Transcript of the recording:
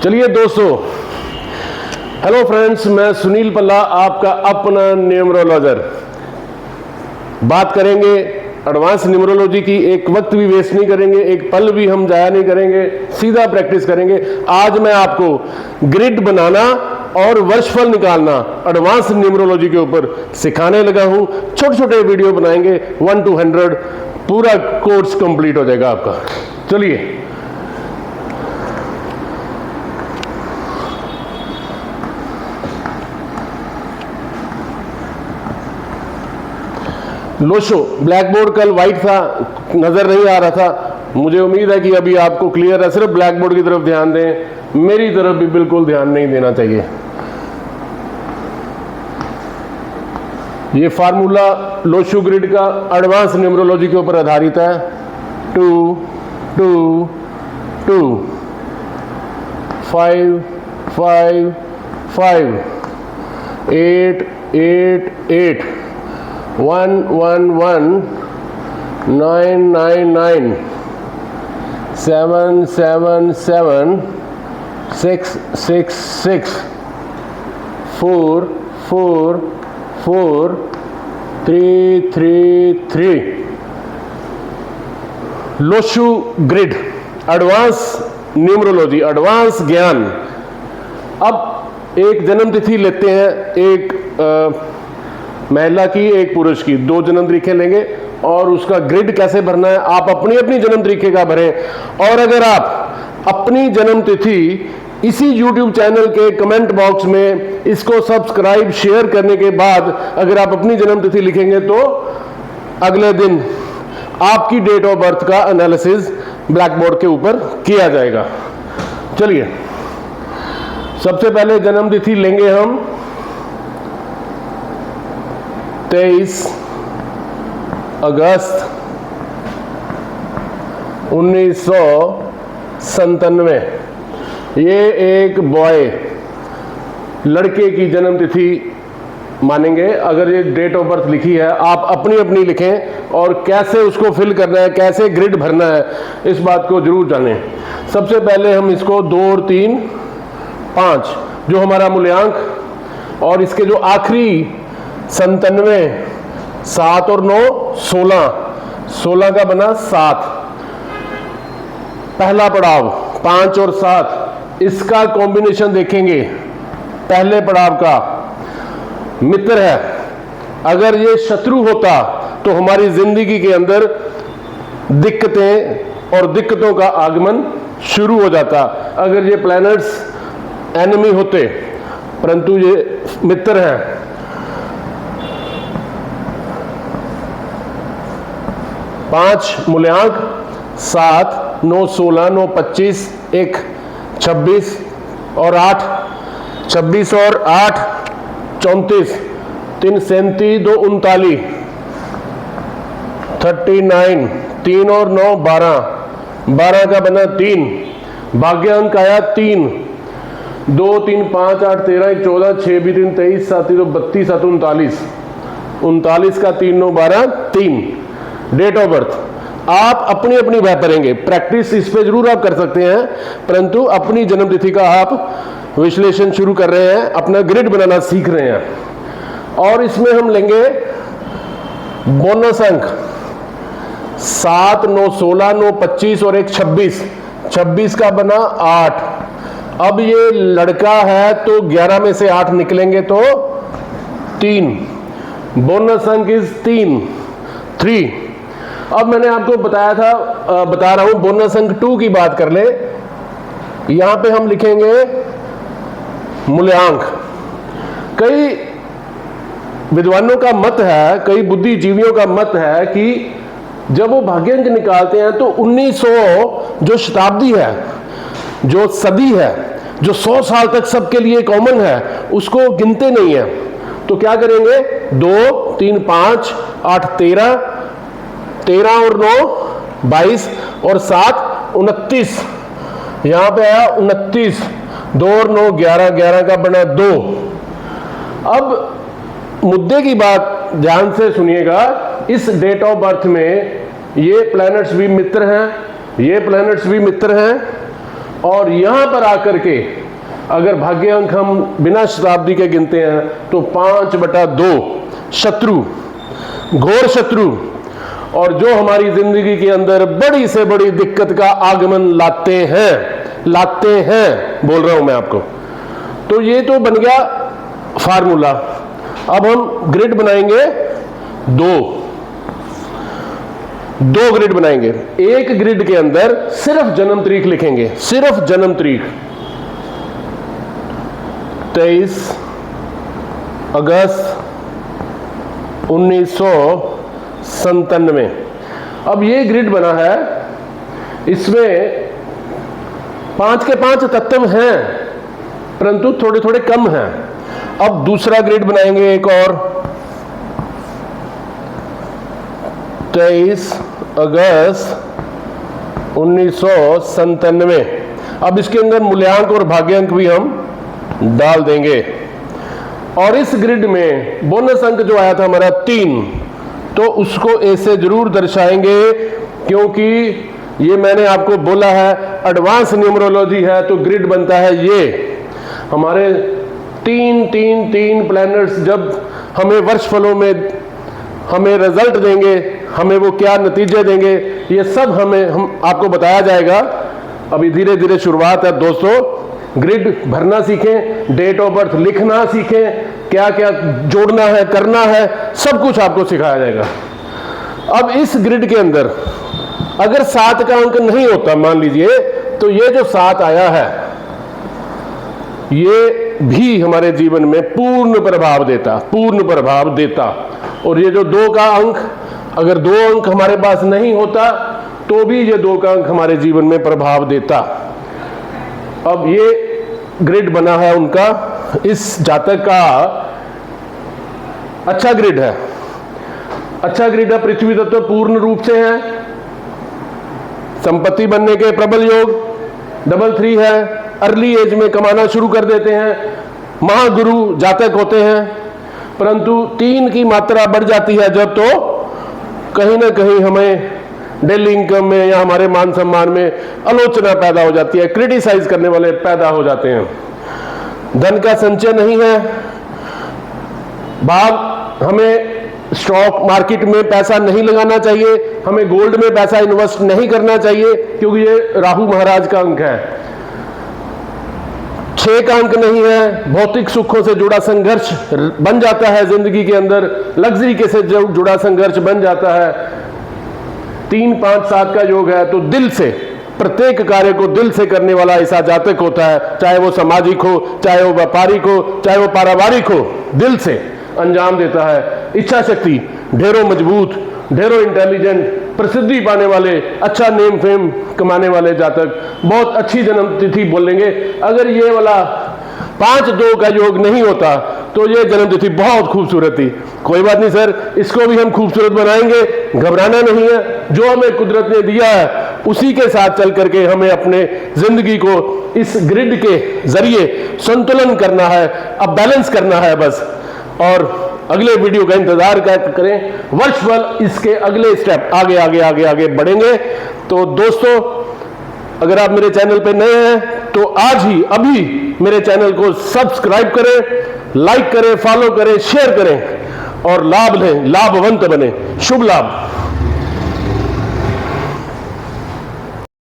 चलिए दोस्तों, hello friends, मैं सुनील पल्ला, आपका अपना न्यूमरोलॉजर। बात करेंगे एडवांस न्यूमरोलॉजी की। एक वक्त भी वेस्ट नहीं करेंगे, एक पल भी हम जाया नहीं करेंगे, सीधा प्रैक्टिस करेंगे। आज मैं आपको ग्रिड बनाना और वर्षफल निकालना एडवांस न्यूमरोलॉजी के ऊपर सिखाने लगा हूं। छोटे छोटे वीडियो बनाएंगे, 1 to 100 पूरा कोर्स कंप्लीट हो जाएगा आपका। चलिए, लोशो ब्लैक बोर्ड कल वाइट था, नजर नहीं आ रहा था। मुझे उम्मीद है कि अभी आपको क्लियर है। सिर्फ ब्लैक बोर्ड की तरफ ध्यान दें, मेरी तरफ भी बिल्कुल ध्यान नहीं देना चाहिए। ये फार्मूला लोशो ग्रिड का एडवांस न्यूमरोलॉजी के ऊपर आधारित है। 2 2 2 5 5 5 8 8 8 1 1 1 9 9 9 7 7 7 6 6 6 4 4 4 3 3 3। Lo Shu grid advance numerology, advance ज्ञान। अब एक जन्म तिथि लेते हैं, एक महिला की, एक पुरुष की। 2 जन्म तारीखें लेंगे और उसका ग्रिड कैसे भरना है आप अपनी अपनी जन्म तारीखे का भरें। और अगर आप अपनी जन्म तिथि इसी YouTube चैनल के कमेंट बॉक्स में इसको सब्सक्राइब शेयर करने के बाद अगर आप अपनी जन्म तिथि लिखेंगे तो अगले दिन आपकी डेट ऑफ बर्थ का एनालिसिस ब्लैक बोर्ड के ऊपर किया जाएगा। चलिए, सबसे पहले जन्म तिथि लेंगे हम 23 अगस्त 1997। ये एक बॉय लड़के की जन्म तिथि मानेंगे। अगर ये डेट ऑफ बर्थ लिखी है, आप अपनी अपनी लिखें और कैसे उसको फिल करना है, कैसे ग्रिड भरना है, इस बात को जरूर जानें। सबसे पहले हम इसको 2 और 3 5 जो हमारा मूल्यांक और इसके जो आखिरी 97 7 और 9 16 16 का बना 7। पहला पड़ाव 5 और 7, इसका कॉम्बिनेशन देखेंगे। पहले पड़ाव का मित्र है, अगर ये शत्रु होता तो हमारी जिंदगी के अंदर दिक्कतें और दिक्कतों का आगमन शुरू हो जाता। अगर ये प्लैनेट्स एनिमी होते, परंतु ये मित्र हैं। 5 मूल्यांक 7 9 16 9 25 1 26 और 8 26 और 8 34 3 37 2 39 39 3 और 9 12 12 का बना 3। भाग्य अंक आया 3 2 3 5 8 13 1 14 6 भी 3 23 7 2 32 7 39 39 का 3 9 12 3। डेट ऑफ बर्थ आप अपनी अपनी करेंगे। प्रैक्टिस इस पे जरूर आप कर सकते हैं, परंतु अपनी जन्म तिथि का आप विश्लेषण शुरू कर रहे हैं, अपना ग्रिड बनाना सीख रहे हैं। और इसमें हम लेंगे बोनस अंक 7 9 16 9 25 और 1 26 26 का बना 8। अब ये लड़का है तो 11 में से 8 निकलेंगे तो 3। बोनस अंक इज 3। अब मैंने आपको बताया था, बता रहा हूं, बोनस अंक 2 की बात कर ले। यहां पे हम लिखेंगे मूल्यांक। कई विद्वानों का मत है, कई बुद्धिजीवियों का मत है कि जब वो भाग्यांक निकालते हैं तो 1900 जो शताब्दी है, जो सदी है, जो 100 साल तक सबके लिए कॉमन है, उसको गिनते नहीं है। तो क्या करेंगे, 2 3 5 8 13 13 और 9 22 और 7 29। यहां पे आया 29। 2 और 9 11 11 का बना 2। अब मुद्दे की बात ध्यान से सुनिएगा। इस डेट ऑफ बर्थ में ये प्लैनेट्स भी मित्र हैं, ये प्लैनेट्स भी मित्र हैं, और यहां पर आकर के अगर भाग्य अंक हम बिना शताब्दी के गिनते हैं तो 5/2 शत्रु, घोर शत्रु, और जो हमारी जिंदगी के अंदर बड़ी से बड़ी दिक्कत का आगमन लाते हैं, बोल रहा हूं मैं आपको। तो ये तो बन गया फार्मूला। अब हम ग्रिड बनाएंगे, दो ग्रिड बनाएंगे। एक ग्रिड के अंदर सिर्फ जन्म तारीख लिखेंगे, सिर्फ जन्म तारीख 23 अगस्त 1997। अब ये ग्रिड बना है, इसमें 5 के 5 तत्व हैं परंतु थोड़े थोड़े कम हैं। अब दूसरा ग्रिड बनाएंगे एक और, 23 अगस्त 1997। अब इसके अंदर मूल्यांक और भाग्यांक भी हम डाल देंगे। और इस ग्रिड में बोनस अंक जो आया था हमारा 3, तो उसको ए से जरूर दर्शाएंगे, क्योंकि ये मैंने आपको बोला है एडवांस न्यूमरोलॉजी है। तो ग्रिड बनता है ये हमारे 3 प्लैनेट्स जब हमें वर्ष फलों में हमें रिजल्ट देंगे, हमें वो क्या नतीजे देंगे, ये सब हम आपको बताया जाएगा। अभी धीरे धीरे शुरुआत है दोस्तों। ग्रिड भरना सीखें, डेट ऑफ बर्थ लिखना सीखें, क्या क्या जोड़ना है, करना है, सब कुछ आपको सिखाया जाएगा। अब इस ग्रिड के अंदर अगर 7 का अंक नहीं होता, मान लीजिए, तो ये जो 7 आया है ये भी हमारे जीवन में पूर्ण प्रभाव देता। और ये जो 2 का अंक, अगर 2 अंक हमारे पास नहीं होता तो भी ये 2 का अंक हमारे जीवन में प्रभाव देता। अब ये ग्रिड बना है उनका, इस जातक का अच्छा ग्रिड है, पृथ्वी तत्व पूर्ण रूप से है, संपत्ति बनने के प्रबल योग, 3 है, अर्ली एज में कमाना शुरू कर देते हैं, महागुरु जातक होते हैं। परंतु 3 की मात्रा बढ़ जाती है जब, तो कहीं ना कहीं हमें डेली इनकम में या हमारे मान सम्मान में आलोचना पैदा हो जाती है, क्रिटिसाइज करने वाले पैदा हो जाते हैं। धन का संचय नहीं है, भाव हमें स्टॉक मार्केट में पैसा नहीं लगाना चाहिए, हमें गोल्ड में पैसा इन्वेस्ट नहीं करना चाहिए, क्योंकि ये राहु महाराज का अंक है। 6 का अंक नहीं है, भौतिक सुखों से जुड़ा संघर्ष बन जाता है जिंदगी के अंदर, लग्जरी के से जुड़ा संघर्ष बन जाता है। 3, 5, 7 का योग है, तो दिल से प्रत्येक कार्य को दिल से करने वाला ऐसा जातक होता है, चाहे वो सामाजिक हो, चाहे वो व्यापारिक हो, चाहे वो पारिवारिक हो, दिल से अंजाम देता है। इच्छा शक्ति ढेरों मजबूत, ढेरों इंटेलिजेंट, प्रसिद्धि पाने वाले, अच्छा नेम फेम कमाने वाले जातक, बहुत अच्छी जन्म तिथि बोलेंगे। अगर ये वाला 5-2 का योग नहीं होता तो ये जन्म तिथि बहुत खूबसूरत थी। कोई बात नहीं सर, इसको भी हम खूबसूरत बनाएंगे, घबराना नहीं है। जो हमें कुदरत ने दिया है उसी के साथ चल करके हमें अपने जिंदगी को इस ग्रिड के जरिए संतुलन करना है, अब बैलेंस करना है बस। और अगले वीडियो का इंतजार करें, वर्षफल इसके अगले स्टेप आगे आगे आगे आगे बढ़ेंगे। तो दोस्तों, अगर आप मेरे चैनल पे नए हैं तो आज ही अभी मेरे चैनल को सब्सक्राइब करें, लाइक करें, फॉलो करें, शेयर करें और लाभ लें, लाभवंत बने। शुभ लाभ।